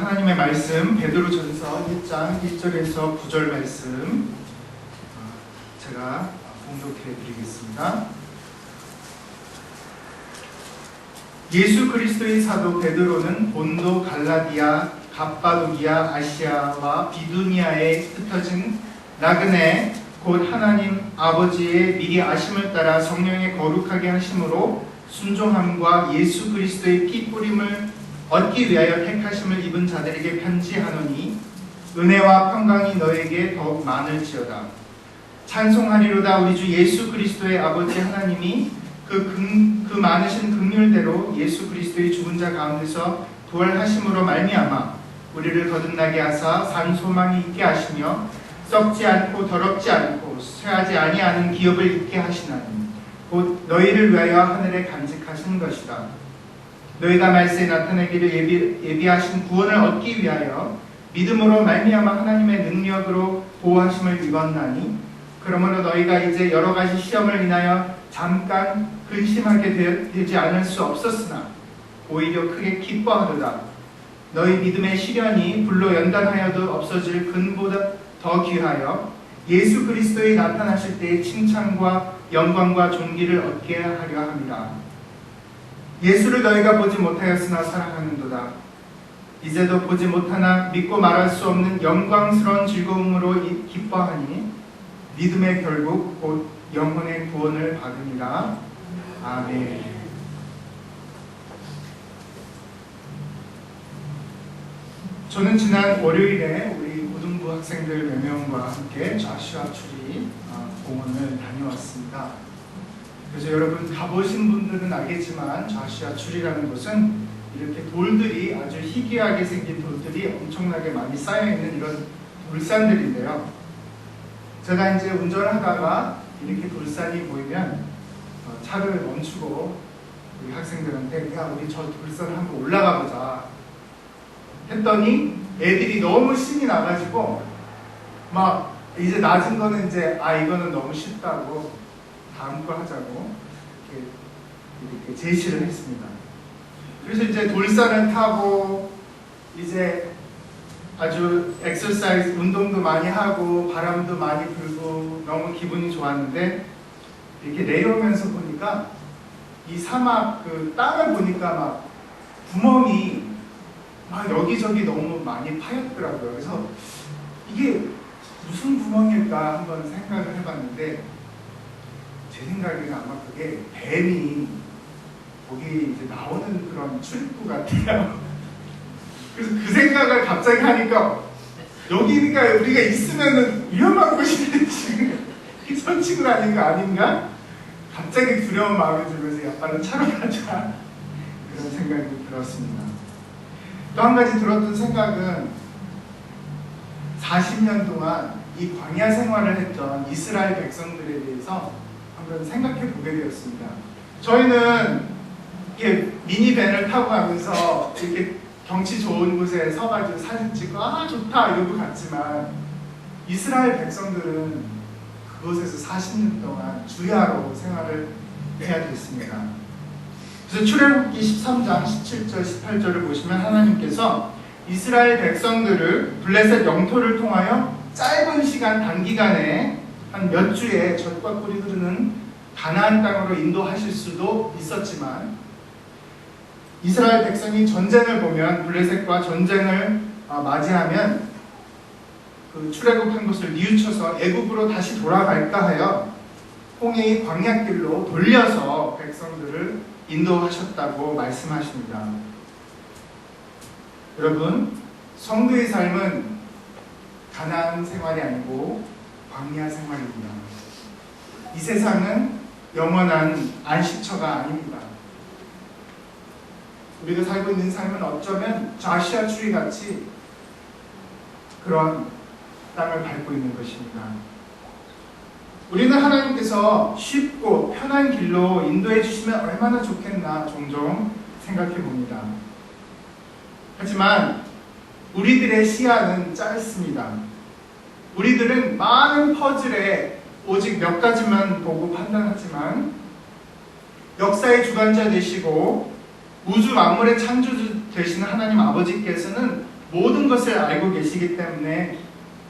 하나님의 말씀 베드로전서 1장 1절에서 9절 말씀 제가 봉독해 드리겠습니다. 예수 그리스도의 사도 베드로는 본도, 갈라디아, 갑바도기아, 아시아와 비두니아에 흩어진 나그네 곧 하나님 아버지의 미리 아심을 따라 성령의 거룩하게 하심으로 순종함과 예수 그리스도의 피 뿌림을 얻기 위하여 택하심을 입은 자들에게 편지하노니 은혜와 평강이 너에게 더욱 많을지어다. 찬송하리로다. 우리 주 예수 그리스도의 아버지 하나님이 그 많으신 긍휼대로 예수 그리스도의 죽은 자 가운데서 부활하심으로 말미암아 우리를 거듭나게 하사 산 소망이 있게 하시며 썩지 않고 더럽지 않고 쇠하지 아니하는 기업을 있게 하시나니 곧 너희를 위하여 하늘에 간직하신 것이다. 너희가 말세에 나타내기를 예비하신 구원을 얻기 위하여 믿음으로 말미암아 하나님의 능력으로 보호하심을 입었나니 그러므로 너희가 이제 여러 가지 시험을 인하여 잠깐 근심하게 되지 않을 수 없었으나 오히려 크게 기뻐하도다. 너희 믿음의 시련이 불로 연단하여도 없어질 근보다 더 귀하여 예수 그리스도의 나타나실 때의 칭찬과 영광과 존귀를 얻게 하려 함이라. 예수를 너희가 보지 못하였으나 사랑하는도다. 이제도 보지 못하나 믿고 말할 수 없는 영광스러운 즐거움으로 기뻐하니 믿음의 결국 곧 영혼의 구원을 받으니라. 아멘. 저는 지난 월요일에 우리 고등부 학생들 몇 명과 함께 좌슈아 추리 공원을 다녀왔습니다. 그래서 여러분 가보신 분들은 알겠지만 좌슈아 추리라는 곳은 이렇게 돌들이 아주 희귀하게 생긴 돌들이 엄청나게 많이 쌓여있는 이런 돌산들인데요. 제가 이제 운전을 하다가 이렇게 돌산이 보이면 차를 멈추고 우리 학생들한테 야 우리 저 돌산을 한번 올라가 보자 했더니 애들이 너무 신이 나가지고 막 이제 낮은 거는 이제 이거는 너무 쉽다고 다음 거 하자고 이렇게 제시를 했습니다. 그래서 이제 돌산을 타고 이제 아주 엑서사이즈 운동도 많이 하고 바람도 많이 불고 너무 기분이 좋았는데 이렇게 내려오면서 보니까 이 사막 그 땅을 보니까 막 구멍이 막 여기저기 너무 많이 파였더라고요. 그래서 이게 무슨 구멍일까 한번 생각을 해봤는데 제 생각에는 아마 그게 뱀이 거기 이제 나오는 그런 출입구 같아요. 그래서 그 생각을 갑자기 하니까 여기니까 우리가 있으면은 위험한 곳인데 지금 선친구 아닌가? 갑자기 두려운 마음이 들면서 야 빨리 차로 가자 그런 생각이 들었습니다. 또 한 가지 들었던 생각은 40년 동안 이 광야 생활을 했던 이스라엘 백성들에 대해서 한번 생각해 보게 되었습니다. 저희는 이렇게 미니밴을 타고 가면서 이렇게 경치 좋은 곳에 서가지고 사진 찍고 좋다 이러고 갔지만 이스라엘 백성들은 그곳에서 40년 동안 주야로 생활을 해야 됐습니다. 그래서 출애굽기 13장 17절 18절을 보시면 하나님께서 이스라엘 백성들을 블레셋 영토를 통하여 짧은 시간 단기간에 한 몇 주에 젖과 꿀이 흐르는 가나안 땅으로 인도하실 수도 있었지만 이스라엘 백성이 전쟁을 보면 블레셋과 전쟁을 맞이하면 그 출애굽한 곳을 뉘우쳐서 애굽으로 다시 돌아갈까 하여 홍해의 광야길로 돌려서 백성들을 인도하셨다고 말씀하십니다. 여러분, 성도의 삶은 가나안 생활이 아니고 광야 생활입니다. 이 세상은 영원한 안식처가 아닙니다. 우리가 살고 있는 삶은 어쩌면 좌시아 추리 같이 그런 땅을 밟고 있는 것입니다. 우리는 하나님께서 쉽고 편한 길로 인도해 주시면 얼마나 좋겠나 종종 생각해 봅니다. 하지만 우리들의 시야는 짧습니다. 우리들은 많은 퍼즐에 오직 몇 가지만 보고 판단하지만 역사의 주관자 되시고 우주 만물의 창조주 되시는 하나님 아버지께서는 모든 것을 알고 계시기 때문에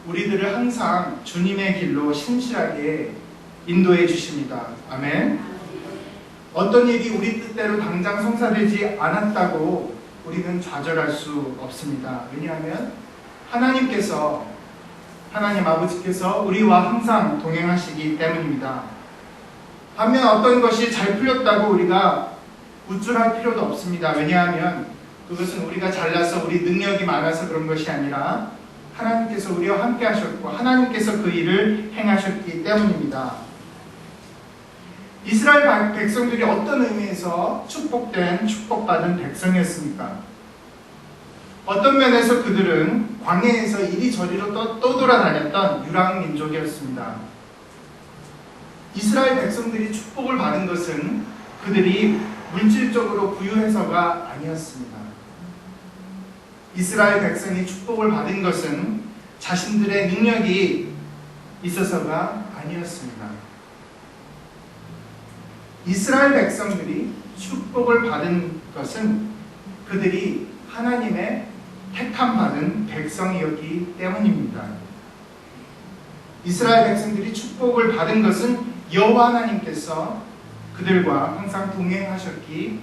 우리들을 항상 주님의 길로 신실하게 인도해 주십니다. 아멘. 어떤 일이 우리 뜻대로 당장 성사되지 않았다고 우리는 좌절할 수 없습니다. 왜냐하면 하나님 아버지께서 우리와 항상 동행하시기 때문입니다. 반면 어떤 것이 잘 풀렸다고 우리가 우쭐할 필요도 없습니다. 왜냐하면 그것은 우리가 잘나서 우리 능력이 많아서 그런 것이 아니라 하나님께서 우리와 함께 하셨고 하나님께서 그 일을 행하셨기 때문입니다. 이스라엘 백성들이 어떤 의미에서 축복받은 백성이었습니까? 어떤 면에서 그들은 광야에서 이리저리로 떠돌아다녔던 유랑민족이었습니다. 이스라엘 백성들이 축복을 받은 것은 그들이 물질적으로 부유해서가 아니었습니다. 이스라엘 백성이 축복을 받은 것은 자신들의 능력이 있어서가 아니었습니다. 이스라엘 백성들이 축복을 받은 것은 그들이 하나님의 택함받은 백성이었기 때문입니다. 이스라엘 백성들이 축복을 받은 것은 여호와 하나님께서 그들과 항상 동행하셨기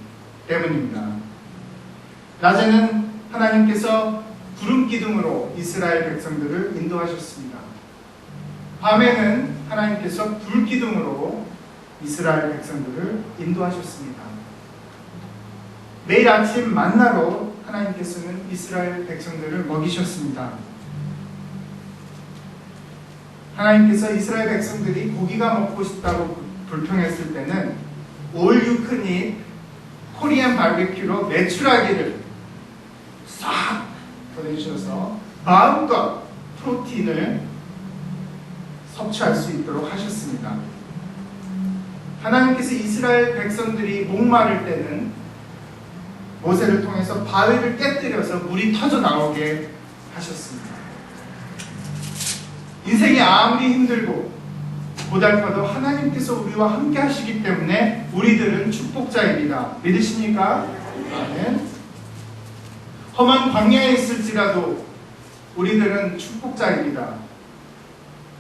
때문입니다. 낮에는 하나님께서 구름 기둥으로 이스라엘 백성들을 인도하셨습니다. 밤에는 하나님께서 불 기둥으로 이스라엘 백성들을 인도하셨습니다. 매일 아침 만나로 하나님께서는 이스라엘 백성들을 먹이셨습니다. 하나님께서 이스라엘 백성들이 고기가 먹고 싶다고 불평했을 때는 올 유크닛 코리안 바비큐로 메추라기를 싹 보내주셔서 마음껏 프로틴을 섭취할 수 있도록 하셨습니다. 하나님께서 이스라엘 백성들이 목마를 때는 모세를 통해서 바위를 깨뜨려서 물이 터져 나오게 하셨습니다. 인생이 아무리 힘들고 고달퍼도 하나님께서 우리와 함께 하시기 때문에 우리들은 축복자입니다. 믿으십니까? 아멘. 험한 광야에 있을지라도 우리들은 축복자입니다.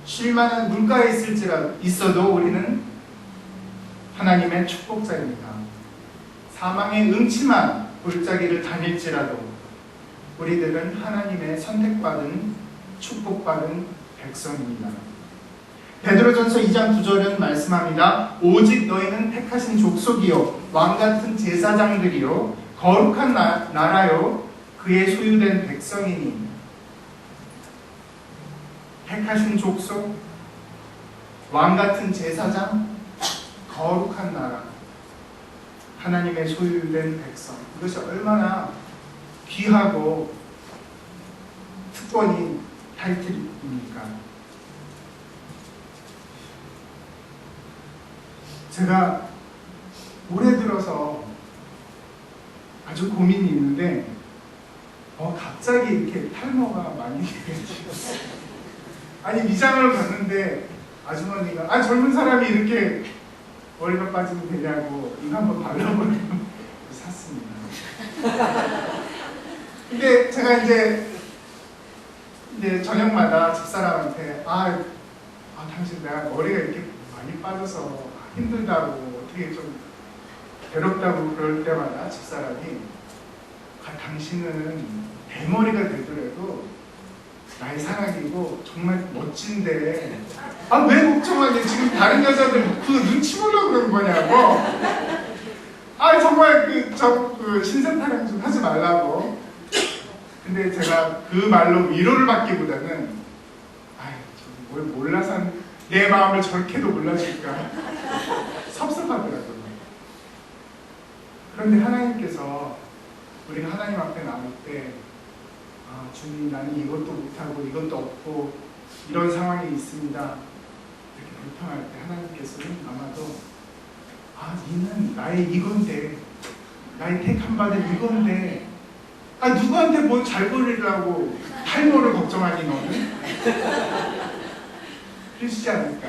쉴만한 물가에 있어도 우리는 하나님의 축복자입니다. 사망의 음침한 골짜기를 다닐지라도 우리들은 하나님의 선택받은 축복받은 백성입니다. 베드로전서 2장 9절은 말씀합니다. 오직 너희는 택하신 족속이요 왕같은 제사장들이요 거룩한 나라요 그의 소유된 백성이니. 택하신 족속, 왕같은 제사장, 거룩한 나라, 하나님의 소유된 백성. 이것이 얼마나 귀하고 특권이 타이틀입니까? 제가 올해 들어서 아주 고민이 있는데 갑자기 이렇게 탈모가 많이 아니 미장을 갔는데 아주머니가 젊은 사람이 이렇게 머리가 빠지면 되냐고 이거 한번 발라보려고 샀습니다. 근데 제가 이제 저녁마다 집사람한테 당신 내가 머리가 이렇게 많이 빠져서 힘들다고 어떻게 좀 괴롭다고 그럴 때마다 집사람이 당신은 대머리가 되더라도 나의 사랑이고 정말 멋진데 왜 걱정하니? 지금 다른 여자들 그 눈치 보려고 그런 거냐고. 정말 그 신세 타령 좀 하지 말라고. 근데 제가 그 말로 위로를 받기보다는 뭘 몰라서 내 마음을 저렇게도 몰라줄까 섭섭하더라고요. 그런데 하나님께서 우리가 하나님 앞에 나올 때 주님 나는 이것도 못하고 이것도 없고 이런 상황이 있습니다. 이렇게 불평할 때 하나님께서는 아마도 니는 나의 이건데 나의 택함받은 이건데 누구한테 뭘 잘 보이려고 탈모를 걱정하니 너는? 그러시지 않을까?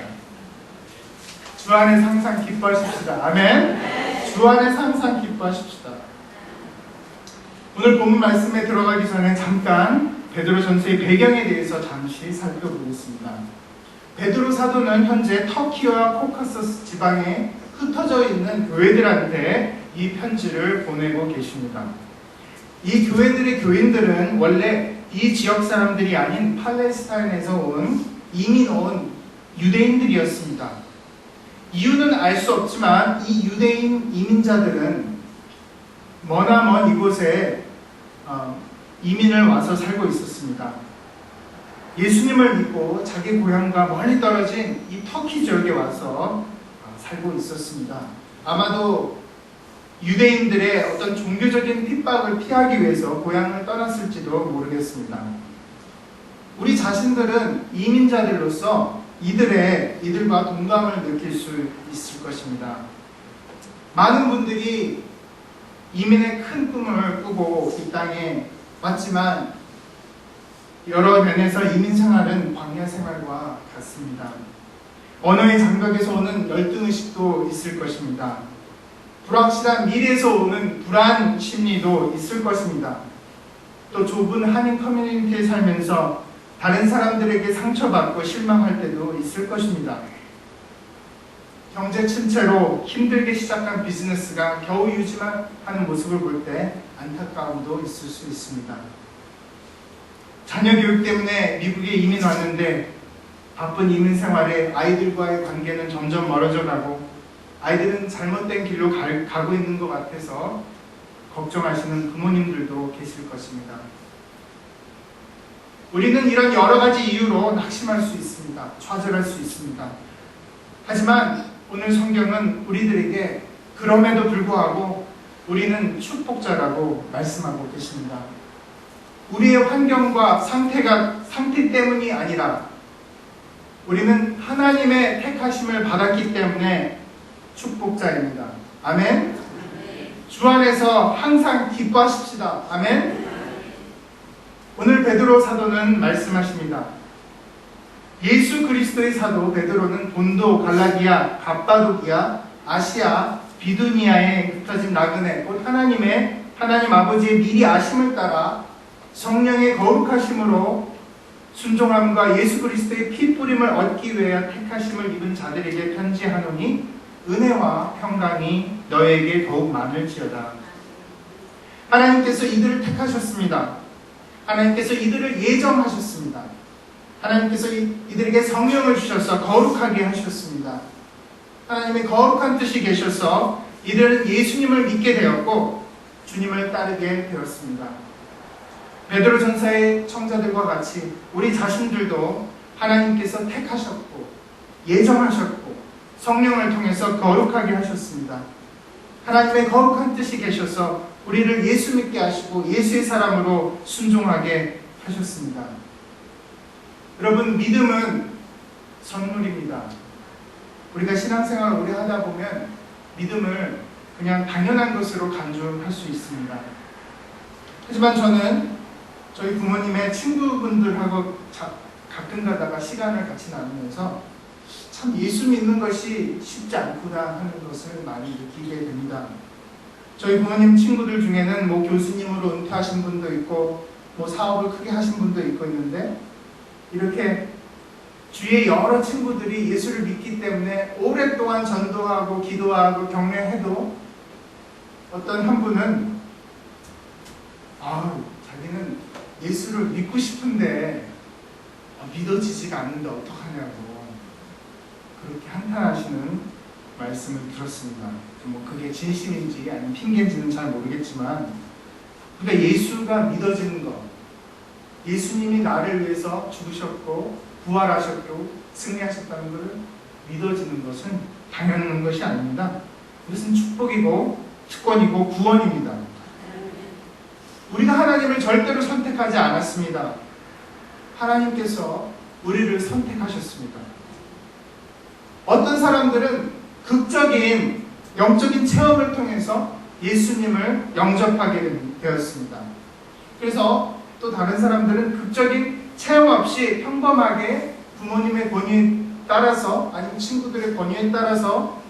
주 안에서 항상 기뻐하십시다. 아멘. 주 안에서 항상 기뻐하십시다. 오늘 본문 말씀에 들어가기 전에 잠깐 베드로전서의 배경에 대해서 잠시 살펴보겠습니다. 베드로 사도는 현재 터키와 코카서스 지방에 흩어져 있는 교회들한테 이 편지를 보내고 계십니다. 이 교회들의 교인들은 원래 이 지역 사람들이 아닌 팔레스타인에서 이민 온 유대인들이었습니다. 이유는 알 수 없지만 이 유대인 이민자들은 머나먼 이곳에 이민을 와서 살고 있었습니다. 예수님을 믿고 자기 고향과 멀리 떨어진 이 터키 지역에 와서 살고 있었습니다. 아마도 유대인들의 어떤 종교적인 핍박을 피하기 위해서 고향을 떠났을지도 모르겠습니다. 우리 자신들은 이민자들로서 이들과 동감을 느낄 수 있을 것입니다. 많은 분들이 이민의 큰 꿈을 꾸고 이 땅에 왔지만 여러 면에서 이민 생활은 광야 생활과 같습니다. 언어의 장벽에서 오는 열등의식도 있을 것입니다. 불확실한 미래에서 오는 불안 심리도 있을 것입니다. 또 좁은 한인 커뮤니티에 살면서 다른 사람들에게 상처받고 실망할 때도 있을 것입니다. 경제 침체로 힘들게 시작한 비즈니스가 겨우 유지하는 모습을 볼 때 안타까움도 있을 수 있습니다. 자녀 교육 때문에 미국에 이민 왔는데 바쁜 이민 생활에 아이들과의 관계는 점점 멀어져 가고 아이들은 잘못된 길로 가고 있는 것 같아서 걱정하시는 부모님들도 계실 것입니다. 우리는 이런 여러 가지 이유로 낙심할 수 있습니다. 좌절할 수 있습니다. 하지만 오늘 성경은 우리들에게 그럼에도 불구하고 우리는 축복자라고 말씀하고 계십니다. 우리의 환경과 상태 때문이 아니라 우리는 하나님의 택하심을 받았기 때문에 축복자입니다. 아멘. 주 안에서 항상 기뻐하십시다. 아멘. 오늘 베드로 사도는 말씀하십니다. 예수 그리스도의 사도 베드로는 본도, 갈라디아, 갑바도기아, 아시아, 비두니아에 흩어진 나그네, 곧 하나님 아버지의 미리 아심을 따라 성령의 거룩하심으로 순종함과 예수 그리스도의 피 뿌림을 얻기 위하여 택하심을 입은 자들에게 편지하노니 은혜와 평강이 너에게 더욱 많을지어다. 하나님께서 이들을 택하셨습니다. 하나님께서 이들을 예정하셨습니다. 하나님께서 이들에게 성령을 주셔서 거룩하게 하셨습니다. 하나님의 거룩한 뜻이 계셔서 이들은 예수님을 믿게 되었고 주님을 따르게 되었습니다. 베드로 전서의 청자들과 같이 우리 자신들도 하나님께서 택하셨고 예정하셨고 성령을 통해서 거룩하게 하셨습니다. 하나님의 거룩한 뜻이 계셔서 우리를 예수 믿게 하시고 예수의 사람으로 순종하게 하셨습니다. 여러분, 믿음은 선물입니다. 우리가 신앙생활을 오래 하다 보면 믿음을 그냥 당연한 것으로 간주할 수 있습니다. 하지만 저는 저희 부모님의 친구분들하고 가끔 가다가 시간을 같이 나누면서 참 예수 믿는 것이 쉽지 않구나 하는 것을 많이 느끼게 됩니다. 저희 부모님 친구들 중에는 교수님으로 은퇴하신 분도 있고 사업을 크게 하신 분도 있고 있는데 이렇게 주위에 여러 친구들이 예수를 믿기 때문에 오랫동안 전도하고 기도하고 격려해도 어떤 한 분은 자기는 예수를 믿고 싶은데 믿어지지가 않는데 어떡하냐고 그렇게 한탄하시는 말씀을 들었습니다. 그게 진심인지 아니면 핑계인지는 잘 모르겠지만 그러니까 예수가 믿어지는 것, 예수님이 나를 위해서 죽으셨고 부활하셨고 승리하셨다는 것을 믿어지는 것은 당연한 것이 아닙니다. 이것은 축복이고 특권이고 구원입니다. 우리가 하나님을 절대로 선택하지 않았습니다. 하나님께서 우리를 선택하셨습니다. 어떤 사람들은 극적인 영적인 체험을 통해서 예수님을 영접하게 되었습니다. 그래서 또 다른 사람들은 극적인 체험 없이 평범하게 부모님의 권유에 따라서 아니면 친구들의 권유에 따라서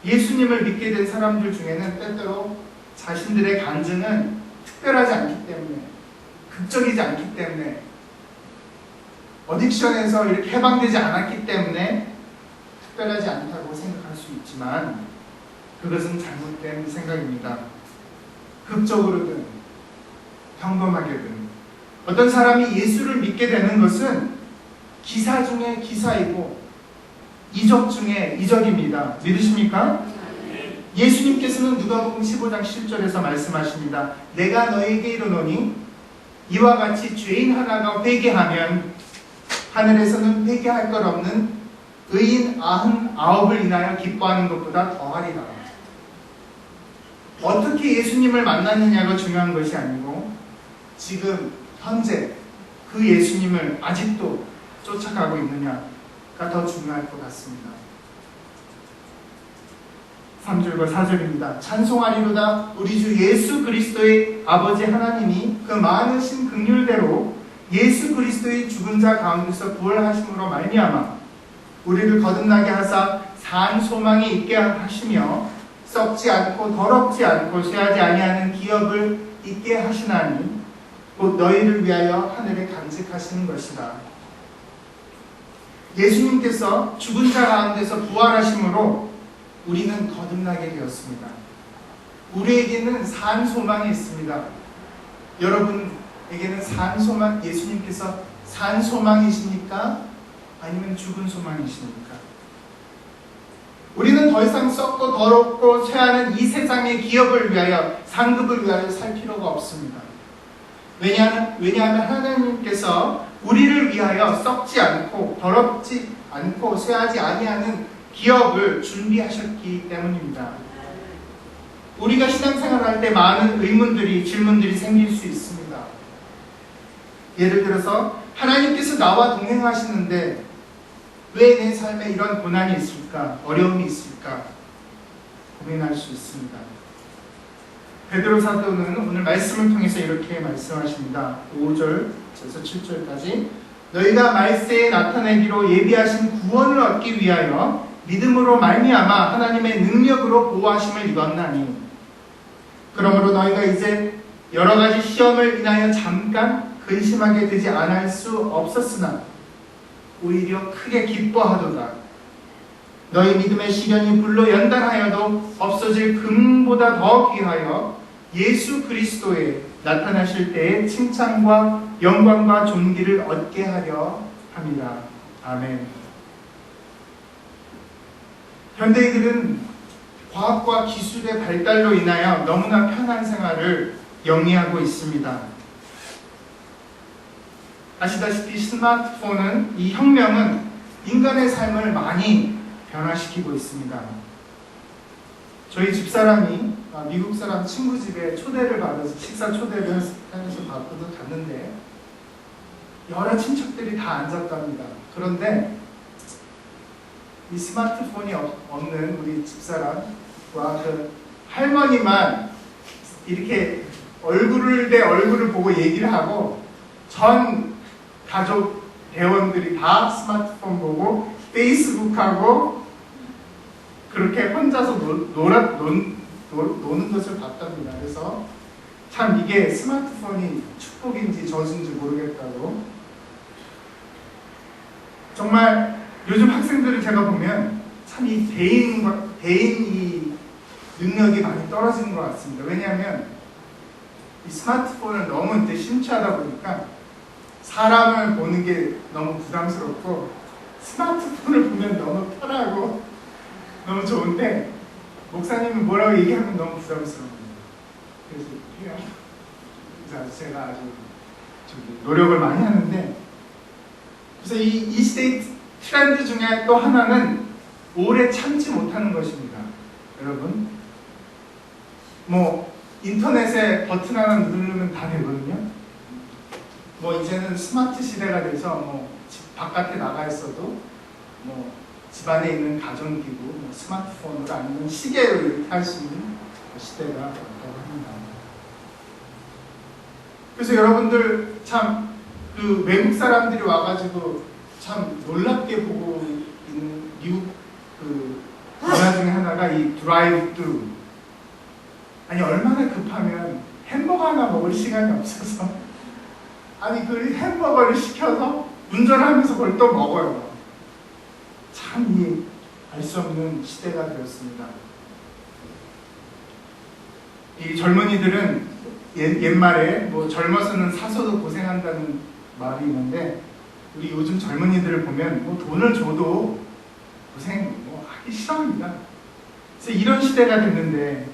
예수님을 믿게 된 사람들 중에는 때때로 자신들의 간증은 특별하지 않기 때문에, 극적이지 않기 때문에, 어딕션에서 이렇게 해방되지 않았기 때문에 특별하지 않다고 생각할 수 있지만 그것은 잘못된 생각입니다. 극적으로든 평범하게든 어떤 사람이 예수를 믿게 되는 것은 기사 중에 기사이고 이적 중에 이적입니다. 믿으십니까? 예수님께서는 누가복음 15장 10절에서 말씀하십니다. 내가 너에게 이르노니 이와 같이 죄인 하나가 회개하면 하늘에서는 회개할 것 없는 의인 99을 인하여 기뻐하는 것보다 더하리라. 어떻게 예수님을 만났느냐가 중요한 것이 아니고 지금 현재 그 예수님을 아직도 쫓아가고 있느냐가 더 중요할 것 같습니다. 3절과 4절입니다. 찬송하리로다 우리 주 예수 그리스도의 아버지 하나님이 그 많으신 긍휼대로 예수 그리스도의 죽은 자 가운데서 부활하심으로 말미암아 우리를 거듭나게 하사 산 소망이 있게 하시며 썩지 않고 더럽지 않고 쇠하지 아니하는 기업을 있게 하시나니 곧 너희를 위하여 하늘에 간직하시는 것이다. 예수님께서 죽은 자 가운데서 부활하심으로 우리는 거듭나게 되었습니다. 우리에게는 산 소망이 있습니다. 여러분에게는 산 소망, 예수님께서 산 소망이십니까? 아니면 죽은 소망이십니까? 우리는 더 이상 썩고 더럽고 쇠하는 이 세상의 기업을 위하여, 상급을 위하여 살 필요가 없습니다. 왜냐하면 하나님께서 우리를 위하여 썩지 않고 더럽지 않고 쇠하지 아니하는 기업을 준비하셨기 때문입니다. 우리가 신앙생활할 때 많은 의문들이, 질문들이 생길 수 있습니다. 예를 들어서 하나님께서 나와 동행하시는데 왜 내 삶에 이런 고난이 있을까? 어려움이 있을까? 고민할 수 있습니다. 베드로 사도는 오늘 말씀을 통해서 이렇게 말씀하십니다. 5절에서 7절까지 너희가 말세에 나타내기로 예비하신 구원을 얻기 위하여 믿음으로 말미암아 하나님의 능력으로 보호하심을 입었나니 그러므로 너희가 이제 여러 가지 시험을 인하여 잠깐 근심하게 되지 않을 수 없었으나 오히려 크게 기뻐하도다. 너희 믿음의 시련이 불로 연단하여도 없어질 금보다 더 귀하여 예수 그리스도에 나타나실 때에 칭찬과 영광과 존귀를 얻게 하려 합니다. 아멘. 현대인들은 과학과 기술의 발달로 인하여 너무나 편한 생활을 영위하고 있습니다. 아시다시피 스마트폰은, 이 혁명은 인간의 삶을 많이 변화시키고 있습니다. 저희 집사람이 미국 사람 친구 집에 초대를 받아서 식사 초대를 해서 갔는데 여러 친척들이 다 앉았답니다. 그런데 이 스마트폰이 없는 우리 집사람과 그 할머니만 이렇게 얼굴을 대 얼굴을 보고 얘기를 하고 전 가족 대원들이 다 스마트폰 보고 페이스북하고 그렇게 혼자서 노는 것을 봤답니다. 그래서 참 이게 스마트폰이 축복인지 저주인지 모르겠다고. 정말 요즘 학생들을 제가 보면 참 이 대인 능력이 많이 떨어지는 것 같습니다. 왜냐하면 이 스마트폰을 너무 이제 심취하다 보니까 사람을 보는 게 너무 부담스럽고 스마트폰을 보면 너무 편하고 너무 좋은데 목사님은 뭐라고 얘기하면 너무 부담스러워요. 그래서 제가 아주 노력을 많이 하는데, 그래서 이 시대의 트렌드 중에 또 하나는 오래 참지 못하는 것입니다. 여러분, 뭐 인터넷에 버튼 하나 누르면 다 되거든요. 뭐 이제는 스마트 시대가 돼서 뭐 집 바깥에 나가 있어도 뭐 집안에 있는 가전기구, 뭐 스마트폰으로 아니면 시계로 이렇게 할 수 있는 시대가 왔다고 합니다. 그래서 여러분들 참 그 외국 사람들이 와가지고 참 놀랍게 보고 있는 미국 그 문화 중에 하나가 이 드라이브-트루. 아니 얼마나 급하면 햄버거 하나 먹을 시간이 없어서 아니 그 햄버거를 시켜서 운전하면서 그걸 또 먹어요. 참 알 수 없는 시대가 되었습니다. 이 젊은이들은 옛말에 뭐 젊어서는 사서도 고생한다는 말이 있는데 우리 요즘 젊은이들을 보면 뭐 돈을 줘도 고생 뭐 하기 싫어합니다. 그래서 이런 시대가 됐는데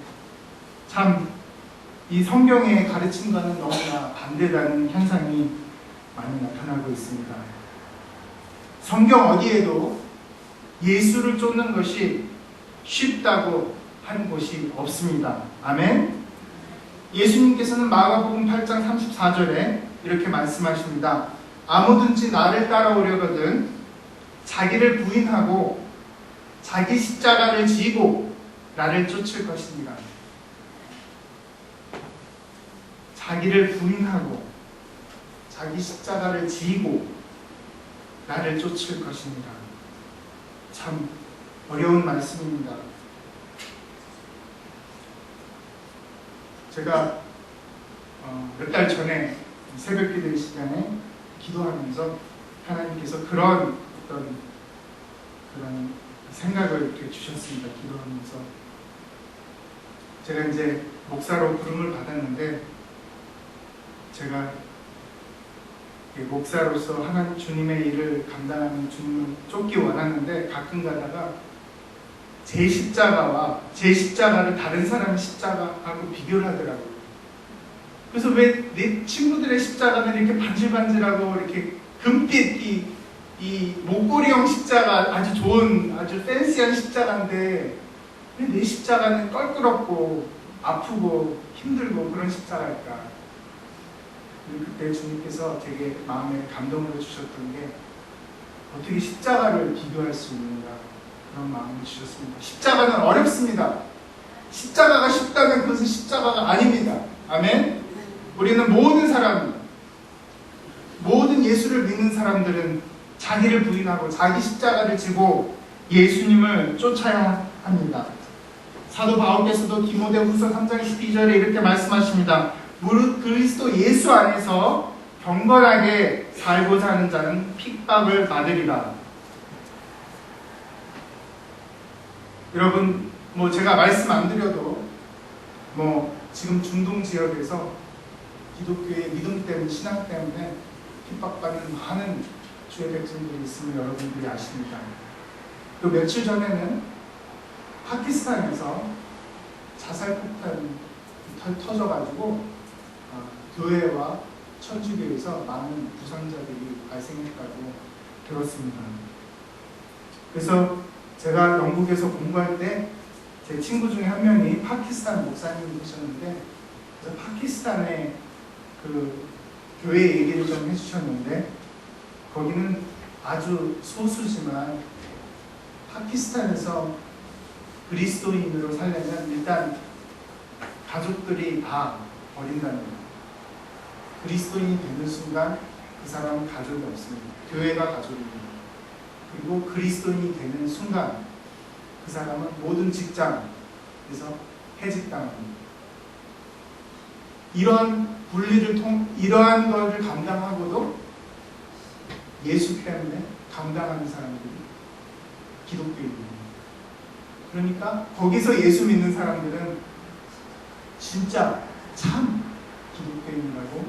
참 이 성경의 가르침과는 너무나 반대되는 현상이 많이 나타나고 있습니다. 성경 어디에도 예수를 쫓는 것이 쉽다고 한 곳이 없습니다. 아멘. 예수님께서는 마가복음 8장 34절에 이렇게 말씀하십니다. 아무든지 나를 따라오려거든 자기를 부인하고 자기 십자가를 지고 나를 쫓을 것입니다. 자기를 부인하고 자기 십자가를 지고 나를 쫓을 것입니다. 참 어려운 말씀입니다. 제가 몇 달 전에 새벽 기도 시간에 기도하면서 하나님께서 그런 생각을 이렇게 주셨습니다. 기도하면서 제가 이제 목사로 부름을 받았는데 제가 목사로서 하나님 주님의 일을 감당하는 주님을 쫓기 원하는데 가끔 가다가 제 십자가와 제 십자가를 다른 사람의 십자가하고 비교를 하더라고요. 그래서 왜 내 친구들의 십자가는 이렇게 반질반질하고 이렇게 금빛 이 목걸이형 십자가 아주 좋은 아주 팬시한 십자가인데 왜 내 십자가는 껄끄럽고 아프고 힘들고 그런 십자가일까? 그때 주님께서 되게 마음에 감동을 주셨던 게 어떻게 십자가를 비교할 수 있는가 그런 마음을 주셨습니다. 십자가는 어렵습니다. 십자가가 쉽다면 그것은 십자가가 아닙니다. 아멘. 우리는 모든 예수를 믿는 사람들은 자기를 부인하고 자기 십자가를 지고 예수님을 쫓아야 합니다. 사도 바울께서도 디모데후서 3장 12절에 이렇게 말씀하십니다. 무릇 그리스도 예수 안에서 경건하게 살고자 하는 자는 핍박을 받으리라. 여러분, 제가 말씀 안 드려도 지금 중동 지역에서 기독교의 믿음 때문에 신앙 때문에 핍박받는 많은 주의 백성들이 있음을 여러분들이 아십니다. 또 며칠 전에는 파키스탄에서 자살 폭탄이 터져가지고 교회와 천주교에서 많은 부상자들이 발생했다고 들었습니다. 그래서 제가 영국에서 공부할 때 제 친구 중에 한 명이 파키스탄 목사님이 계셨는데 그래서 파키스탄의 그 교회 얘기를 좀 해주셨는데 거기는 아주 소수지만 파키스탄에서 그리스도인으로 살려면 일단 가족들이 다 버린다는 거예요. 그리스도인이 되는 순간 그 사람은 가족이 없습니다. 교회가 가족입니다. 그리고 그리스도인이 되는 순간 그 사람은 모든 직장에서 해직당합니다. 이러한 이러한 것을 감당하고도 예수 때문에 감당하는 사람들이 기독교인입니다. 그러니까 거기서 예수 믿는 사람들은 진짜 참 기독교인이라고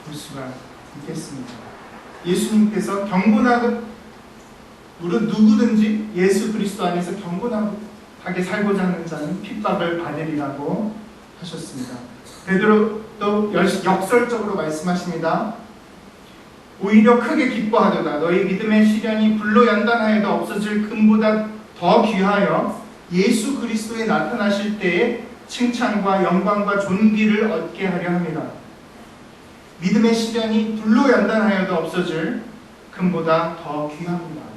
볼 수가 있겠습니다. 예수님께서 경건하게 무릇 누구든지 예수 그리스도 안에서 경건하게 살고자 하는 자는 핍박을 받으리라고 하셨습니다. 베드로도 역설적으로 말씀하십니다. 오히려 크게 기뻐하도다. 너희 믿음의 시련이 불로 연단하여도 없어질 금보다 더 귀하여 예수 그리스도에 나타나실 때에 칭찬과 영광과 존귀를 얻게 하려 합니다. 믿음의 시련이 불로 연단하여도 없어질 금보다 더 귀합니다.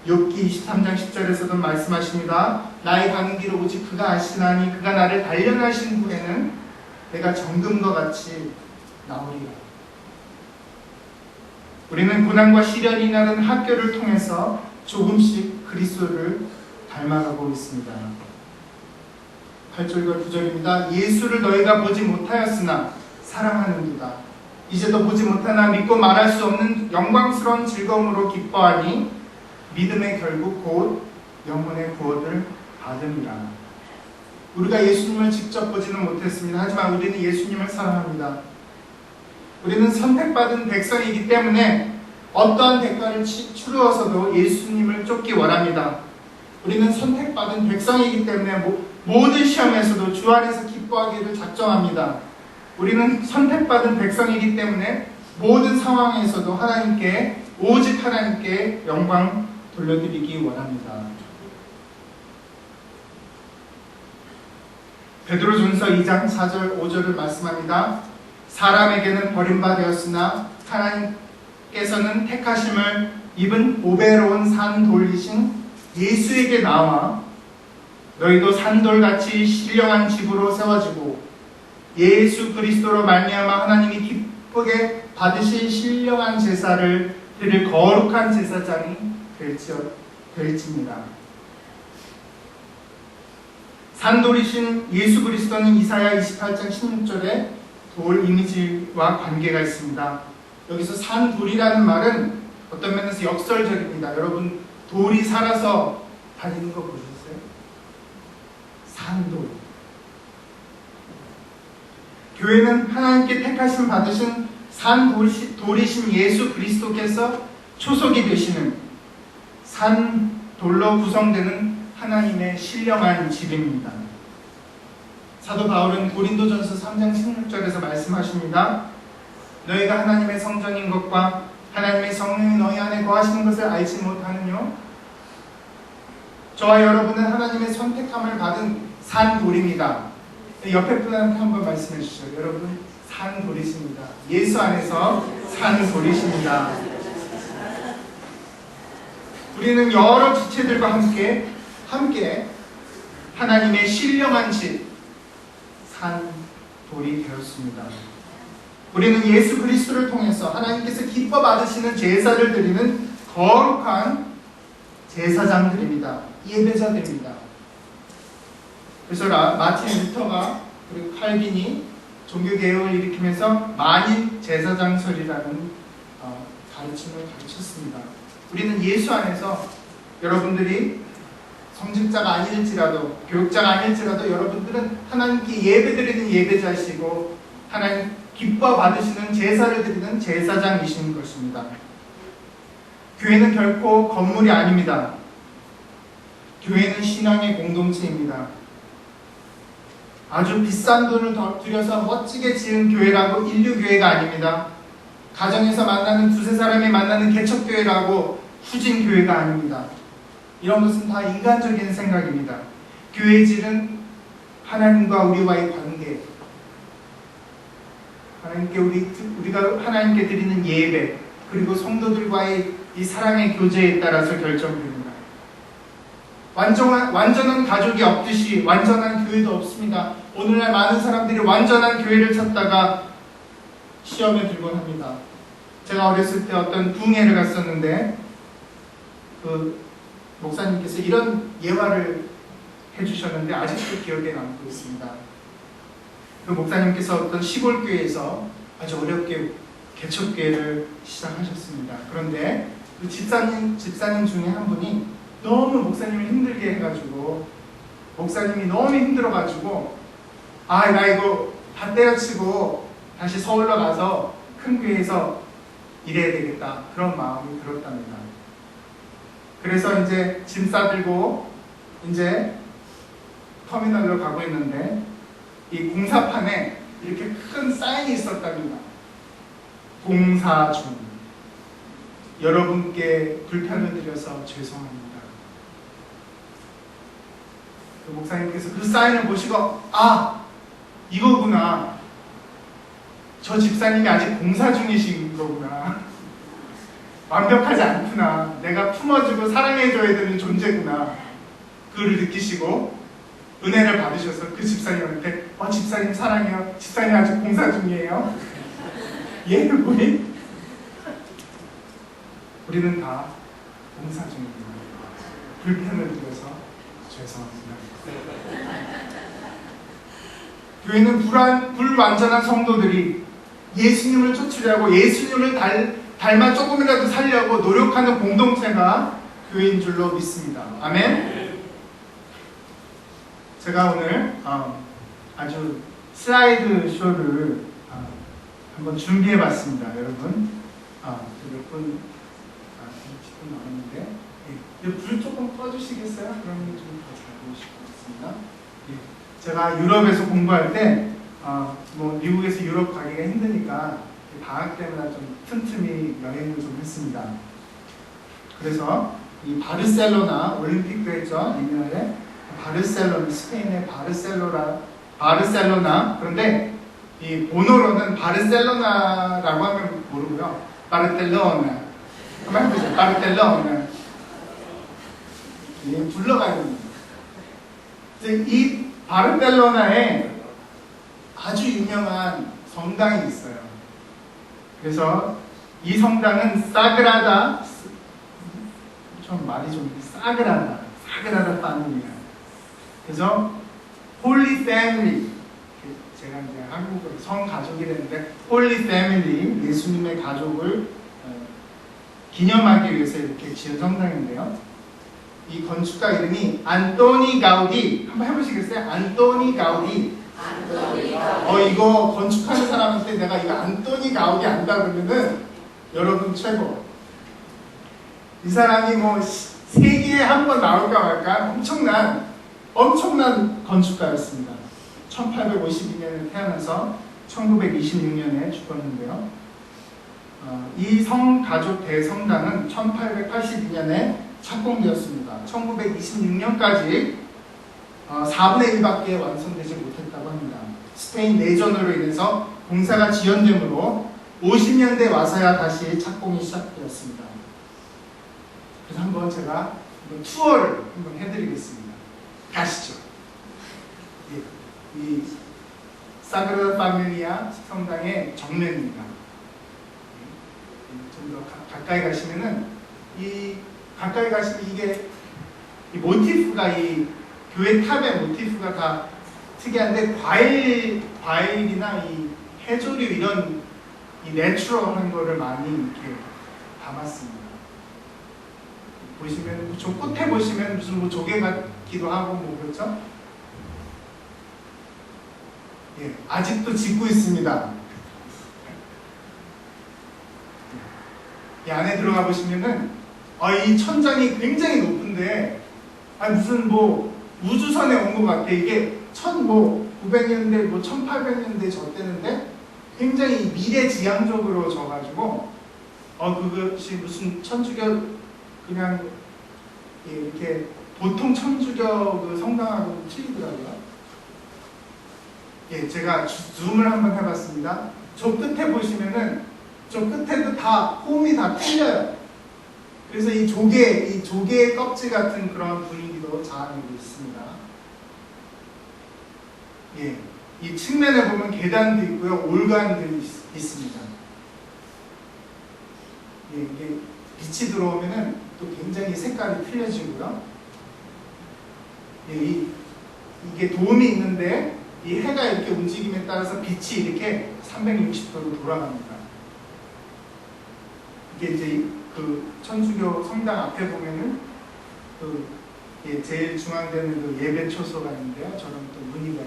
욥기 23장 10절에서도 말씀하십니다. 나의 가는 길을 오직 그가 아시나니 그가 나를 단련하신 후에는 내가 정금과 같이 나오리라. 우리는 고난과 시련이 나는 학교를 통해서 조금씩 그리스도를 닮아가고 있습니다. 8절과 9절입니다. 예수를 너희가 보지 못하였으나 사랑하는도다. 이제도 보지 못하나 믿고 말할 수 없는 영광스러운 즐거움으로 기뻐하니 믿음의 결국 곧 영혼의 구원을 받음이라. 우리가 예수님을 직접 보지는 못했습니다. 하지만 우리는 예수님을 사랑합니다. 우리는 선택받은 백성이기 때문에 어떠한 대가를 치루어서도 예수님을 쫓기 원합니다. 우리는 선택받은 백성이기 때문에 모든 시험에서도 주 안에서 기뻐하기를 작정합니다. 우리는 선택받은 백성이기 때문에 모든 상황에서도 하나님께, 오직 하나님께 영광 돌려드리기 원합니다. 베드로전서 2장 4절 5절을 말씀합니다. 사람에게는 버림받았으나 하나님께서는 택하심을 입은 보배로운 산돌이신 예수에게 나와 너희도 산돌같이 신령한 집으로 세워지고 예수 그리스도로 말미암아 하나님이 기쁘게 받으실 신령한 제사를 드릴 거룩한 제사장이 될지입니다. 산돌이신 예수 그리스도는 이사야 28장 16절에 돌 이미지와 관계가 있습니다. 여기서 산돌이라는 말은 어떤 면에서 역설적입니다. 여러분 돌이 살아서 다니는 거 보셨어요? 산돌. 교회는 하나님께 택하심 받으신 산돌이신 예수 그리스도께서 초석이 되시는 산돌로 구성되는 하나님의 신령한 집입니다. 사도 바울은 고린도전서 3장 16절에서 말씀하십니다. 너희가 하나님의 성전인 것과 하나님의 성령이 너희 안에 거하시는 것을 알지 못하느뇨? 저와 여러분은 하나님의 선택함을 받은 산돌입니다. 옆에 분한테 한번 말씀해 주시죠. 여러분 산돌이십니다. 예수 안에서 산돌이십니다. 우리는 여러 지체들과 함께 하나님의 신령한 집 산돌이 되었습니다. 우리는 예수 그리스도를 통해서 하나님께서 기뻐 받으시는 제사를 드리는 거룩한 제사장들입니다. 예배자들입니다. 그래서 마틴 루터가 그리고 칼빈이 종교개혁을 일으키면서 만인 제사장설이라는 가르침을 가르쳤습니다. 우리는 예수 안에서 여러분들이 성직자가 아닐지라도 교육자가 아닐지라도 여러분들은 하나님께 예배드리는 예배자이시고 하나님 기뻐 받으시는 제사를 드리는 제사장이신 것입니다. 교회는 결코 건물이 아닙니다. 교회는 신앙의 공동체입니다. 아주 비싼 돈을 들여서 멋지게 지은 교회라고 인류교회가 아닙니다. 가정에서 만나는 두세 사람이 만나는 개척교회라고 후진교회가 아닙니다. 이런 것은 다 인간적인 생각입니다. 교회의 질은 하나님과 우리와의 관계, 우리가 하나님께 드리는 예배, 그리고 성도들과의 이 사랑의 교제에 따라서 결정됩니다. 완전한 가족이 없듯이 완전한 교회도 없습니다. 오늘날 많은 사람들이 완전한 교회를 찾다가 시험에 들곤 합니다. 제가 어렸을 때 어떤 부흥회를 갔었는데 그 목사님께서 이런 예화를 해주셨는데 아직도 기억에 남고 있습니다. 그 목사님께서 어떤 시골 교회에서 아주 어렵게 개척교회를 시작하셨습니다. 그런데 그 집사님 중에 한 분이 너무 목사님을 힘들게 해가지고 목사님이 너무 힘들어가지고 나 이거 다 때려치고 다시 서울로 가서 큰 교회에서 일해야 되겠다 그런 마음이 들었답니다. 그래서 이제 짐 싸들고 이제 터미널로 가고 있는데 이 공사판에 이렇게 큰 사인이 있었답니다. 공사 중. 여러분께 불편을 드려서 죄송합니다. 그 목사님께서 그 사인을 보시고 이거구나. 저 집사님이 아직 공사 중이신 거구나. 완벽하지 않구나. 내가 품어주고 사랑해줘야 되는 존재구나. 그걸 느끼시고 은혜를 받으셔서 그 집사님한테 집사님 사랑해요. 집사님 아직 공사 중이에요. 예? 우리는 다 공사 중입니다. 불편을 드려서 죄송합니다. 교회는 불완전한 성도들이 예수님을 쫓으려고 예수님을 닮아 조금이라도 살려고 노력하는 공동체가 교회인 줄로 믿습니다. 아멘. 제가 오늘 아주 슬라이드 쇼를 한번 준비해 봤습니다. 여러분 몇 분 나왔는데 불 조금 꺼주시겠어요? 그러면 좀 더 잘 보실 것 같습니다. 제가 유럽에서 공부할 때 뭐 미국에서 유럽 가기가 힘드니까 방학 때마다 좀 틈틈이 여행을 좀 했습니다. 그래서 이 바르셀로나 올림픽도 했죠. 내년에 바르셀로나, 스페인의 바르셀로나. 그런데 이 본어로는 바르셀로나라고 하면 모르고요. 바르텔로나. 한번 해보세요. 바르텔로나. 불러가야 됩니다. 이 바르셀로나에 아주 유명한 성당이 있어요. 그래서 이 성당은 사그라다, 좀 말이 좀 사그라다 파밀리아. 그래서 홀리 패밀리, 제가 이제 한국어로 성가족이랬는데 홀리 패밀리, 예수님의 가족을 기념하기 위해서 이렇게 지은 성당인데요. 이 건축가 이름이 안토니 가우디. 한번 해보시겠어요? 안토니 가우디. 이거 건축하는 사람한테 내가 이거 안토니 가우디 안다 그러면은 여러분 최고. 이 사람이 뭐 세계에 한 번 나올까 말까 엄청난 건축가였습니다. 1852년에 태어나서 1926년에 죽었는데요. 이 성가족 대성당은 1882년에 착공되었습니다. 1926년까지 4분의 1밖에 완성되지 못했다고 합니다. 스페인 내전으로 인해서 공사가 지연되므로 50년대 와서야 다시 착공이 시작되었습니다. 그래서 한번 제가 투어를 한번 해드리겠습니다. 가시죠. 이 사그라다 파밀리아 성당의 정면입니다. 좀 더 가까이 가시면은 이게 이 모티프가 이 교회 탑의 모티프가 다 특이한데 과일이나 이 해조류 이런 이 내추럴한 거를 많이 이렇게 담았습니다. 보시면 저 끝에 보시면 무슨 뭐 조개 같기도 하고 뭐 그렇죠? 아직도 짓고 있습니다. 이 안에 들어가 보시면은 이 천장이 굉장히 높은데 무슨 뭐 우주선에 온 것 같아. 이게 1900년대 뭐 1800년대 저 때는데 굉장히 미래지향적으로 져가지고 그것이 무슨 천주교 그냥 이렇게 보통 천주교 그 성당하고 틀리더라고요. 제가 줌을 한번 해봤습니다. 저 끝에 보시면은 저 끝에도 다 홈이 다 틀려요. 그래서 이 조개의 껍질 같은 그런 분위기도 자아내고 있습니다. 이 측면에 보면 계단도 있고요, 올간들이 있습니다. 이게 빛이 들어오면은 또 굉장히 색깔이 틀려지고요. 이게 도움이 있는데 이 해가 이렇게 움직임에 따라서 빛이 이렇게 360도로 돌아갑니다. 이게 이제 그 천주교 성당 앞에 보면은 제일 중앙되는 그 예배 초소가 있는데요. 저런 또 무늬가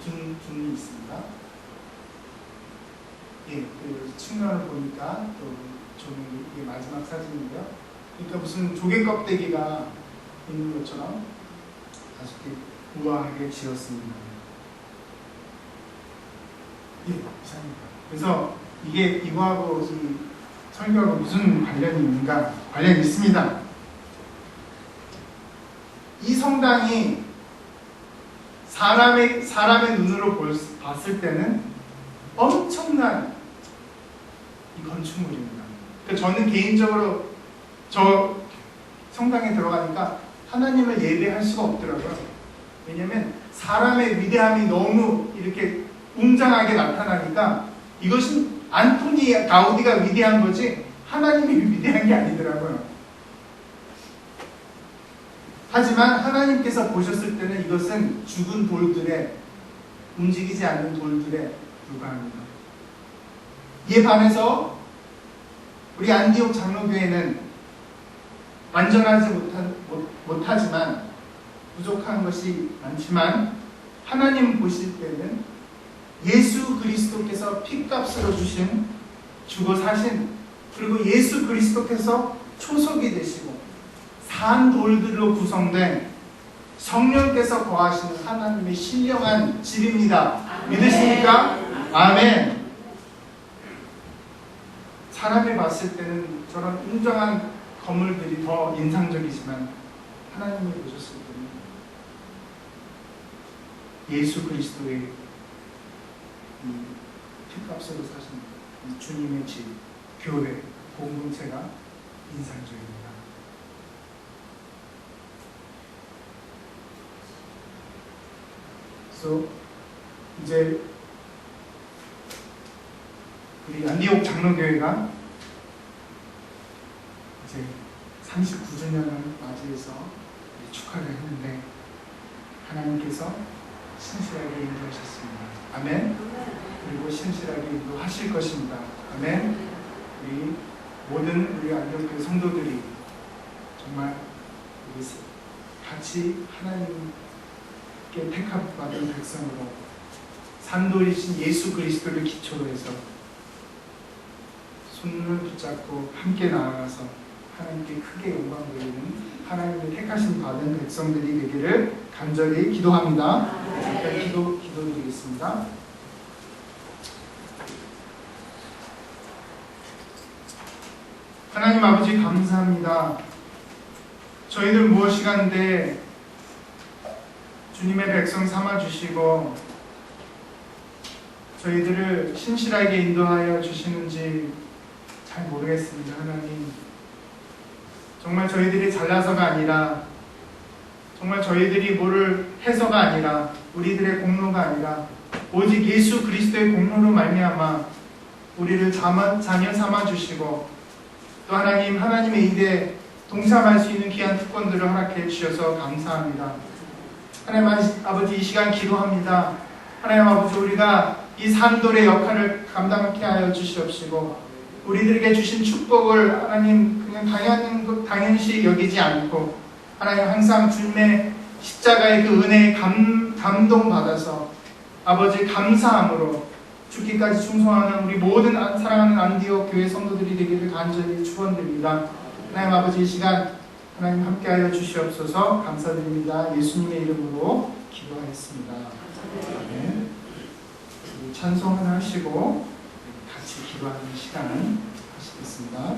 둔이 있습니다. 그 측면을 보니까 또 저는 이게 마지막 사진인데요. 그러니까 무슨 조개 껍데기가 있는 것처럼 아주 우아하게 지었습니다. 이상입니다. 그래서 이게 이거하고 이 설교하고 무슨 관련이 있는가? 관련이 있습니다. 이 성당이 사람의 눈으로 봤을 때는 엄청난 이 건축물입니다. 그러니까 저는 개인적으로 저 성당에 들어가니까 하나님을 예배할 수가 없더라고요. 왜냐하면 사람의 위대함이 너무 이렇게 웅장하게 나타나니까 이것은 안토니 가우디가 위대한 거지 하나님이 위대한 게 아니더라고요. 하지만 하나님께서 보셨을 때는 이것은 죽은 돌들의 움직이지 않는 돌들에 불과합니다. 이에 반해서 우리 안디옥 장로교회는 완전하지 못하지만 부족한 것이 많지만 하나님 보실 때는 예수 그리스도께서 피값으로 주신 죽어 사신 그리고 예수 그리스도께서 초석이 되시고 산 돌들로 구성된 성령께서 거하시는 하나님의 신령한 집입니다. 믿으십니까? 아멘. 사람이 봤을 때는 저런 웅장한 건물들이 더 인상적이지만 하나님이 보셨을 때는 예수 그리스도의 이 피값으로 사신 이 주님의 집, 교회, 공동체가 인상적입니다. 그래서 이제 우리 안디옥 장로교회가 이제 39주년을 맞이해서 축하를 했는데 하나님께서 신실하게 인도하셨습니다. 아멘. 그리고 신실하게 인도하실 것입니다. 아멘. 우리 모든 우리 안디옥교회 성도들이 정말 우리 같이 하나님께 택함받은 백성으로 산돌이신 예수 그리스도를 기초로 해서 손을 붙잡고 함께 나아가서 하나님께 크게 영광 돌리는 하나님의 택하신 받은 백성들이 되기를 간절히 기도합니다. 잠깐 기도드리겠습니다. 하나님 아버지 감사합니다. 저희들 무엇이간데 주님의 백성 삼아주시고 저희들을 신실하게 인도하여 주시는지 잘 모르겠습니다. 하나님, 정말 저희들이 잘나서가 아니라 정말 저희들이 뭐를 해서가 아니라 우리들의 공로가 아니라 오직 예수 그리스도의 공로로 말미암아 우리를 자녀 삼아주시고 또 하나님의 일에 동참할 수 있는 귀한 특권들을 허락해 주셔서 감사합니다. 하나님 아버지, 이 시간 기도합니다. 하나님 아버지, 우리가 이 산돌의 역할을 감당케 하여 주시옵시고 우리들에게 주신 축복을 하나님 그냥 당연시 여기지 않고 하나님 항상 주님의 십자가의 그 은혜에 감동받아서 아버지 감사함으로 죽기까지 충성하는 우리 모든 사랑하는 안디옥 교회 성도들이 되기를 간절히 축원드립니다. 하나님 아버지, 이 시간 하나님 함께하여 주시옵소서. 감사드립니다. 예수님의 이름으로 기도하였습니다. 아멘. 찬송 하나 하시고 같이 기도하는 시간을 하시겠습니다.